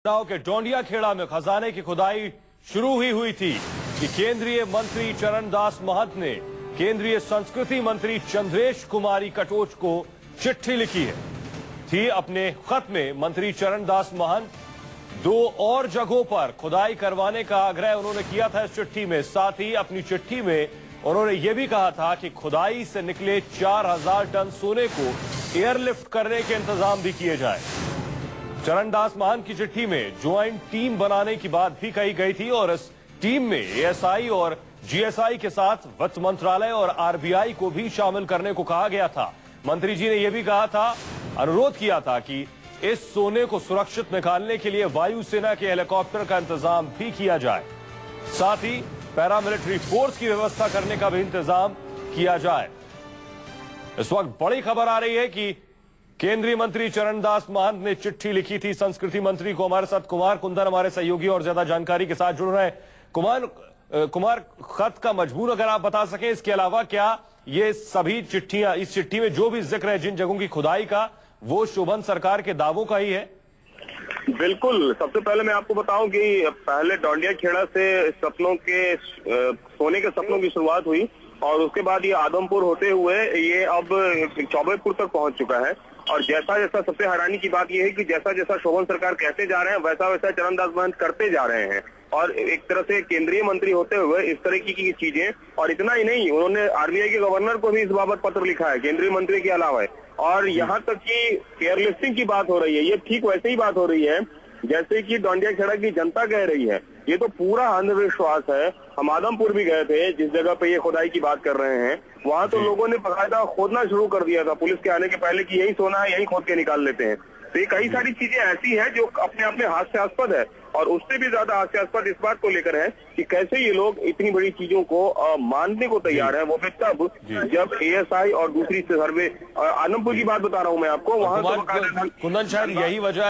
गांव के डोंडिया खेड़ा में खजाने की खुदाई शुरू ही हुई थी कि केंद्रीय मंत्री चरणदास महंत ने केंद्रीय संस्कृति मंत्री चंद्रेश कुमारी कटोच को चिट्ठी लिखी थी। अपने खत में मंत्री चरणदास महंत दो और जगहों पर खुदाई करवाने का आग्रह उन्होंने किया था इस चिट्ठी में। साथ ही अपनी चिट्ठी में उन्होंने ये भी कहा था कि खुदाई से निकले 4000 टन सोने को एयरलिफ्ट करने के इंतजाम भी किए जाए। चरणदास महंत की चिट्ठी में ज्वाइंट टीम बनाने की बात भी कही गई थी और इस टीम में एएसआई और जीएसआई के साथ वित्त मंत्रालय और आरबीआई को भी शामिल करने को कहा गया था। मंत्री जी ने यह भी कहा था, अनुरोध किया था कि इस सोने को सुरक्षित निकालने के लिए वायुसेना के हेलीकॉप्टर का इंतजाम भी किया जाए। साथ ही पैरामिलिट्री फोर्स की व्यवस्था करने का भी इंतजाम किया जाए। इस वक्त बड़ी खबर आ रही है कि केंद्रीय मंत्री चरणदास महंत ने चिट्ठी लिखी थी संस्कृति मंत्री को। हमारे साथ कुमार कुंदन हमारे सहयोगी और ज्यादा जानकारी के साथ जुड़ रहे हैं। कुमार, खत का मजमून अगर आप बता सकें, इसके अलावा क्या ये सभी चिट्ठियां, इस चिट्ठी में जो भी जिक्र है जिन जगहों की खुदाई का, वो शोभन सरकार के दावों का ही है? बिल्कुल। सबसे पहले मैं आपको बताऊं कि पहले डोंडिया खेड़ा से सपनों के सोने के सपनों की शुरुआत हुई और उसके बाद ये आदमपुर होते हुए ये अब चौबेपुर तक पहुंच चुका है। और जैसा जैसा सबसे हैरानी की बात यह है कि जैसा जैसा शोभन सरकार कहते जा रहे हैं वैसा वैसा चरणदास महंत करते जा रहे हैं। और एक तरह से केंद्रीय मंत्री होते हुए इस तरह की चीजें, और इतना ही नहीं, उन्होंने आरबीआई के गवर्नर को भी इस बाबत पत्र लिखा है केंद्रीय मंत्री के अलावा। और यहाँ तक कि एयरलिफ्टिंग की बात हो रही है, ये ठीक वैसे ही बात हो रही है जैसे कि डोंडिया खेड़ा की जनता कह रही है। ये तो पूरा अंधविश्वास है। हम आदमपुर भी गए थे, जिस जगह पे ये खुदाई की बात कर रहे हैं, वहां तो लोगों ने बकायदा खोदना शुरू कर दिया था पुलिस के आने के पहले कि यही सोना है, यही खोद के निकाल लेते हैं। तो ये कई सारी चीजें ऐसी हैं जो अपने आप में हास्यास्पद है। और उससे भी ज्यादा हास्यास्पद इस बात को लेकर है कि कैसे ये लोग इतनी बड़ी चीजों को मानने को तैयार है, वो भी तब जब एएसआई और दूसरी सर्वे, आदमपुर की बात बता रहा हूं मैं आपको, वहां तो कुंदन, शायद यही वजह